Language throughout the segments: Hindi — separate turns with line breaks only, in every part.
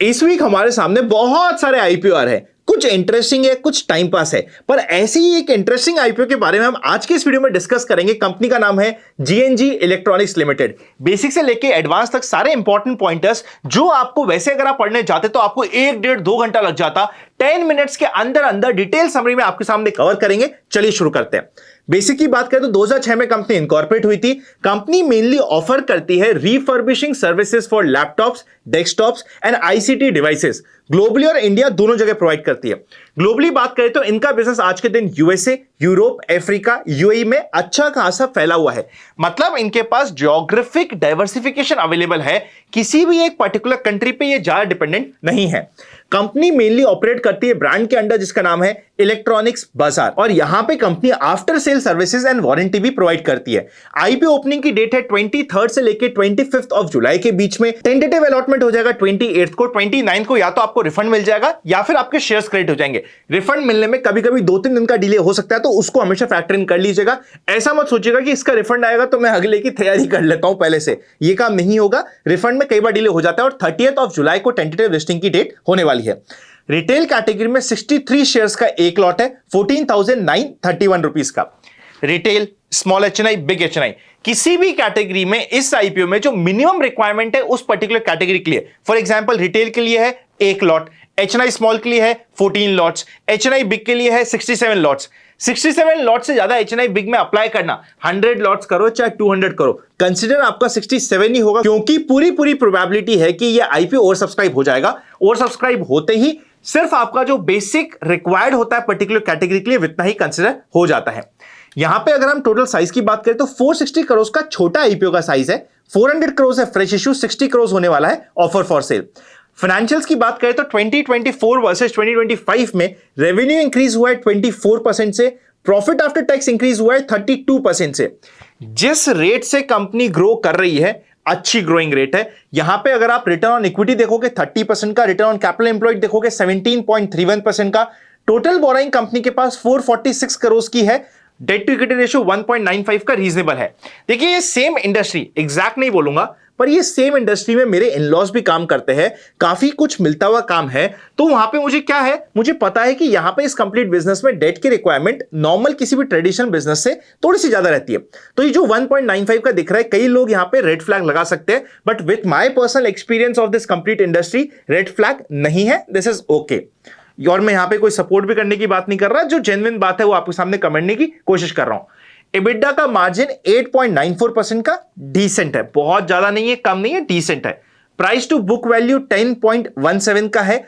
इस वीक हमारे सामने बहुत सारे आईपीओ आ रहे हैं, कुछ इंटरेस्टिंग है, कुछ टाइम पास है, पर ऐसे ही एक इंटरेस्टिंग आईपीओ के बारे में हम आज के इस वीडियो में डिस्कस करेंगे। कंपनी का नाम है जीएनजी इलेक्ट्रॉनिक्स लिमिटेड। बेसिक से लेके एडवांस तक सारे इंपॉर्टेंट पॉइंटर्स जो आपको वैसे अगर आप पढ़ने जाते तो आपको 1-1.5-2 घंटा लग जाता, 10 मिनट्स के अंदर अंदर डिटेल समरी में आपके सामने कवर करेंगे। चलिए शुरू करते हैं। बेसिक की बात करें तो 2006 में कंपनी इनकॉर्पोरेट हुई थी। कंपनी मेनली ऑफर करती है refurbishing services for laptops, desktops and ICT devices. Globally और इंडिया दोनों जगह प्रोवाइड करती है। ग्लोबली बात करें तो इनका बिजनेस आज के दिन यूएसए, यूरोप, अफ्रीका, यूएई में अच्छा खासा फैला हुआ है। मतलब इनके पास ज्योग्राफिक डाइवर्सिफिकेशन अवेलेबल है, किसी भी एक पर्टिकुलर कंट्री पे ये ज्यादा डिपेंडेंट नहीं है। कंपनी मेनली ऑपरेट करती है ब्रांड के अंडर जिसका नाम है इलेक्ट्रॉनिक्स बाजार, और यहां पे company after sale services and warranty भी प्रोवाइड करती है। आईपीओ ओपनिंग की डेट है 23 से लेके 25 ऑफ जुलाई के बीच में। टेंटेटिव अलॉटमेंट हो जाएगा 28 को। 29 को या तो आपको रिफंड मिल जाएगा या फिर आपके शेयर्स क्रेडिट हो जाएंगे। रिफंड मिलने में कभी कभी 2-3 दिन का डिले हो सकता है, तो उसको हमेशा फैक्टर इन कर लीजिएगा। ऐसा मत सोचिएगा कि इसका रिफंड आएगा तो मैं अगले की तैयारी कर लेता हूं पहले से, ये काम नहीं होगा। रिफंड में कई बार डिले हो जाता है और 30 ऑफ जुलाई को टेंटेटिव लिस्टिंग की डेट होने वाली है। रिटेल कैटेगरी में 63 शेयर्स का एक लॉट है 14,931 रुपीस का। Retail, small HNI, big HNI, किसी भी कैटेगरी में इस आईपीओ में जो मिनिमम रिक्वायरमेंट है उस पर्टिकुलर कैटेगरी के लिए, फॉर एग्जांपल रिटेल के लिए है 1 लॉट, एचएनआई स्मॉल के लिए है 14 लॉट्स, एचएनआई बिग के लिए है 67 लॉट्स। 67 लॉट से ज्यादा एचएनआई बिग में अप्लाई करना, 100 लॉट्स करो चाहे 200 करो, कंसीडर आपका 67 ही होगा, क्योंकि पूरी प्रोबेबिलिटी है कि यह आईपीओ ओवर सब्सक्राइब हो जाएगा। ओवर सब्सक्राइब होते ही सिर्फ आपका जो बेसिक रिक्वायर्ड होता है पर्टिकुलर कैटेगरी के लिए इतना ही कंसीडर हो जाता है। यहां पे अगर हम टोटल साइज की बात करें तो 460 करोड़ का छोटा आईपीओ का साइज है, 400 करोड़ है फ्रेश इश्यू, 60 करोड़ होने वाला है ऑफर फॉर सेल। फाइनेंशियल्स की बात करें तो 2024 वर्सेस 2025 में रेवेन्यू इंक्रीज हुआ है 24% से, प्रॉफिट आफ्टर टैक्स इंक्रीज हुआ है 32% से। जिस रेट से कंपनी ग्रो कर रही है, अच्छी ग्रोइंग रेट है। यहां पे अगर आप रिटर्न ऑन इक्विटी देखोगे 30% का, रिटर्न ऑन कैपिटल एम्प्लॉयड देखोगे 17.31% का। टोटल बोराइंग कंपनी के पास 446 करोड़ की है। डेट टू इक्विटी रेशियो 1.95 का रीजनेबल है। देखिए ये सेम इंडस्ट्री, एग्जैक्ट नहीं बोलूंगा, पर ये सेम इंडस्ट्री में मेरे इन-लॉज भी काम करते हैं, काफी कुछ मिलता हुआ काम है। तो वहां पे मुझे क्या है, मुझे पता है कि यहां पे इस कंप्लीट बिजनेस में डेट की रिक्वायरमेंट नॉर्मल किसी भी ट्रेडिशनल बिजनेस से थोड़ी सी ज्यादा रहती है। तो ये जो 1.95 का दिख रहा है, कई लोग यहां पे रेड फ्लैग लगा सकते हैं, but with my personal experience of this complete industry red flag नहीं है, दिस इज ओके। और मैं यहां पे कोई सपोर्ट भी करने की बात नहीं कर रहा, जो जेन्युइन बात है वो आपके सामने कमेंटने की कोशिश कर रहा हूं। EBITDA का मार्जिन 8.94% का डिसेंट है, बहुत ज्यादा नहीं है, कम नहीं है, डिसेंट है। प्राइस टू बुक वैल्यू 10.17 का है।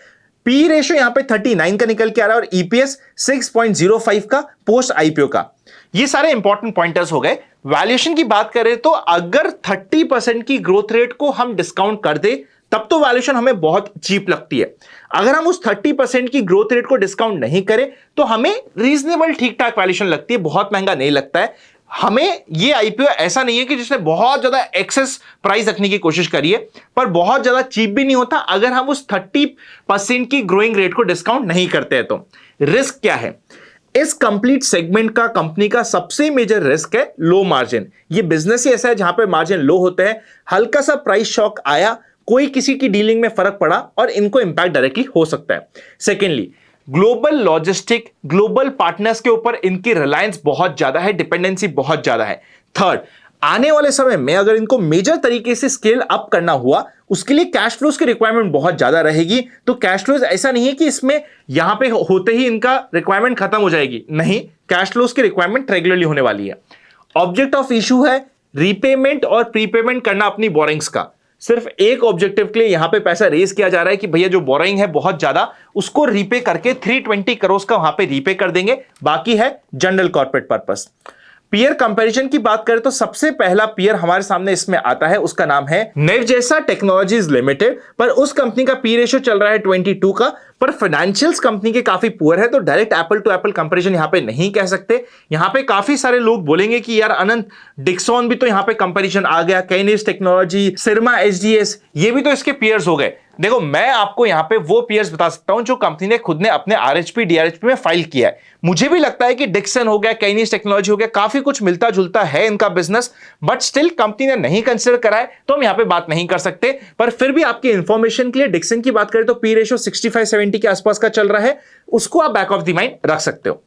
पी रेशियो यहां पे 39 का निकल के आ रहा है और ईपीएस 6.05 का पोस्ट आईपीओ का। ये सारे इंपॉर्टेंट पॉइंटर्स हो गए। वैल्यूएशन की बात करें तो अगर 30% की ग्रोथ रेट को हम डिस्काउंट कर दे तब तो वैल्यूएशन हमें बहुत चीप लगती है। अगर हम उस 30% की ग्रोथ रेट को डिस्काउंट नहीं करें तो हमें रीजनेबल ठीक ठाक वैल्यूएशन लगती है, बहुत महंगा नहीं लगता है हमें। ये आईपीओ ऐसा नहीं है कि जिसने बहुत ज्यादा एक्सेस प्राइस रखने की कोशिश करी है, पर बहुत ज्यादा चीप भी नहीं होता अगर हम उस 30% की ग्रोइंग रेट को डिस्काउंट नहीं करते हैं। तो रिस्क क्या है इस कंप्लीट सेगमेंट का? कंपनी का सबसे मेजर रिस्क है लो मार्जिन। ये बिजनेस ही ऐसा है जहां पे मार्जिन लो होते हैं, हल्का सा प्राइस शॉक आया, कोई किसी की डीलिंग में फर्क पड़ा और इनको इंपैक्ट डायरेक्टली हो सकता है। Secondly, global logistic, global partners के ऊपर इनकी रिलायंस बहुत ज्यादा है, डिपेंडेंसी बहुत ज्यादा है। थर्ड, आने वाले समय में अगर इनको मेजर तरीके से स्केल अप करना हुआ, उसके लिए कैश फ्लोज की रिक्वायरमेंट बहुत ज्यादा रहेगी। तो कैश फ्लोज ऐसा नहीं है कि इसमें यहां पे होते ही इनका रिक्वायरमेंट खत्म हो जाएगी, नहीं, कैश फ्लोज की रिक्वायरमेंट रेगुलरली होने वाली है। ऑब्जेक्ट ऑफ इशू है रीपेमेंट और प्रीपेमेंट करना अपनी बोरिंग्स का। सिर्फ एक ऑब्जेक्टिव के लिए यहां पे पैसा रेज किया जा रहा है कि भैया जो बोरिंग है बहुत ज्यादा, उसको रीपे करके 320 करोड़ का वहां पे रीपे कर देंगे, बाकी है general corporate purpose. Peer comparison की बात करें तो सबसे पहला पीयर हमारे सामने इसमें आता है, उसका नाम है नेवजेसा टेक्नोलॉजीज लिमिटेड, पर उस कंपनी का पी रेशियो चल रहा है 22 का, पर फाइनेंशियल्स कंपनी के काफी पुअर है, तो direct apple to apple comparison यहां पे नहीं कह सकते। यहां पे काफी सारे लोग बोलेंगे कि यार अनंत, डिक्सॉन भी तो यहां पे कंपैरिजन आ गया, कैनिस टेक्नोलॉजी, सिरमा एचडीएस, ये भी तो इसके पीयर्स हो गए। देखो, मैं आपको यहां पे वो पीयर्स बता सकता हूं जो कंपनी ने खुद ने अपने आरएचपी डीआरएचपी में फाइल किया है। मुझे भी लगता है कि डिक्सन हो गया, कैनिस टेक्नोलॉजी हो गया, काफी कुछ मिलता जुलता है इनका बिजनेस, बट स्टिल कंपनी ने नहीं कंसिडर करा है, तो हम यहां पे बात नहीं कर सकते। पर फिर भी आपकी इंफॉर्मेशन के लिए डिक्सन की बात करें तो पी रेशियो 65-70 के आसपास का चल रहा है, उसको आप बैक ऑफ द माइंड रख सकते हो।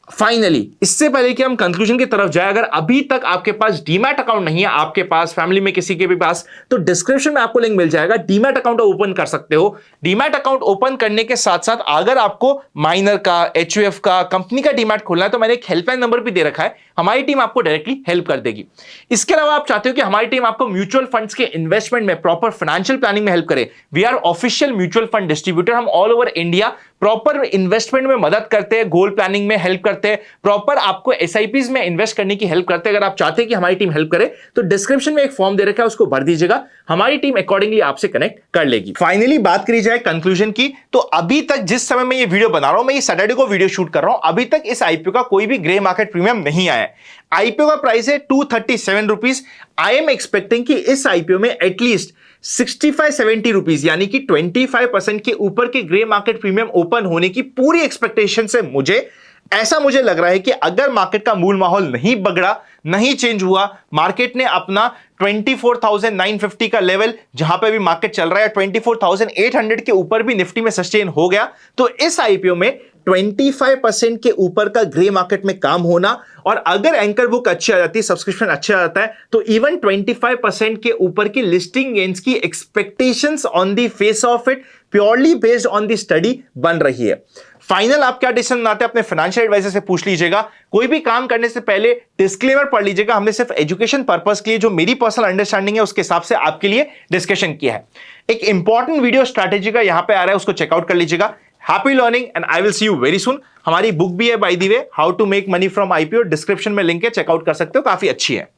फाइनली, इससे पहले कि हम कंक्लूजन की तरफ जाए, अगर अभी तक आपके पास डीमैट अकाउंट नहीं है, आपके पास, फैमिली में किसी के भी पास, तो डिस्क्रिप्शन में आपको लिंक मिल जाएगा, डीमैट अकाउंट ओपन कर सकते हो। डीमैट अकाउंट ओपन करने के साथ साथ अगर आपको माइनर का, एचयूएफ का, कंपनी का डीमैट खोलना है, तो मैंने एक हेल्पलाइन नंबर भी दे रखा है, हमारी टीम आपको डायरेक्टली हेल्प कर देगी। इसके अलावा आप चाहते हो कि हमारी टीम आपको म्यूचुअल फंड्स के इन्वेस्टमेंट में, प्रॉपर फाइनेंशियल प्लानिंग में हेल्प करे, we are official mutual fund distributor. हम all over India proper investment में मदद करते हैं, गोल प्लानिंग में हेल्प करते हैं, प्रॉपर आपको एसआईपीज में इन्वेस्ट करने की हेल्प करते हैं। अगर आप चाहते हैं कि हमारी टीम हेल्प करे, तो डिस्क्रिप्शन में एक फॉर्म दे रखा है, उसको भर दीजिएगा, हमारी टीम अकॉर्डिंगली आपसे कनेक्ट कर लेगी। फाइनली बात करी जाए कंक्लूजन की, तो अभी तक जिस समय मैं ये वीडियो बना रहा हूं, मैं ये सैटरडे को वीडियो शूट कर रहा हूं, अभी तक इस आईपीओ का कोई भी ग्रे मार्केट प्रीमियम नहीं आया है। आईपीओ का प्राइस है 237 रुपीज। आई एम एक्सपेक्टिंग कि इस आईपीओ में एटलीस्ट 65-70 रुपीज, यानी कि 25% के ऊपर के ग्रे मार्केट प्रीमियम ओपन होने की पूरी एक्सपेक्टेशन से मुझे लग रहा है कि अगर मार्केट का मूल माहौल नहीं बगड़ा, नहीं चेंज हुआ, मार्केट ने अपना 24,950 का लेवल जहां पे भी मार्केट चल रहा है, 24,800 के ऊपर भी निफ्टी में सस्टेन हो गया, तो इस आईपीओ में 25% के ऊपर का ग्रे मार्केट में काम होना, और अगर एंकर बुक अच्छी आ जाती है, सब्सक्रिप्शन अच्छा आ जाता है, तो इवन 25% के ऊपर की लिस्टिंग गेन्स की expectations on the face of it, purely based on the study बन रही है। फाइनल आप क्या डिसीजन बनाते हैं, अपने फाइनेंशियल एडवाइजर से पूछ लीजिएगा। कोई भी काम करने से पहले डिस्क्लेमर पढ़ लीजिएगा, हमने सिर्फ एजुकेशन पर्पस के लिए, जो मेरी पर्सनल अंडरस्टैंडिंग है उसके हिसाब से आपके लिए डिस्कशन किया है। एक इंपॉर्टेंट वीडियो स्ट्रैटेजी का यहां पे आ रहा है, उसको चेकआउट कर लीजिएगा। Happy learning and I will see you very soon. हमारी बुक भी है by the way, how to make money from IPO, description में लिंक है, चेकआउट कर सकते हो, काफी अच्छी है।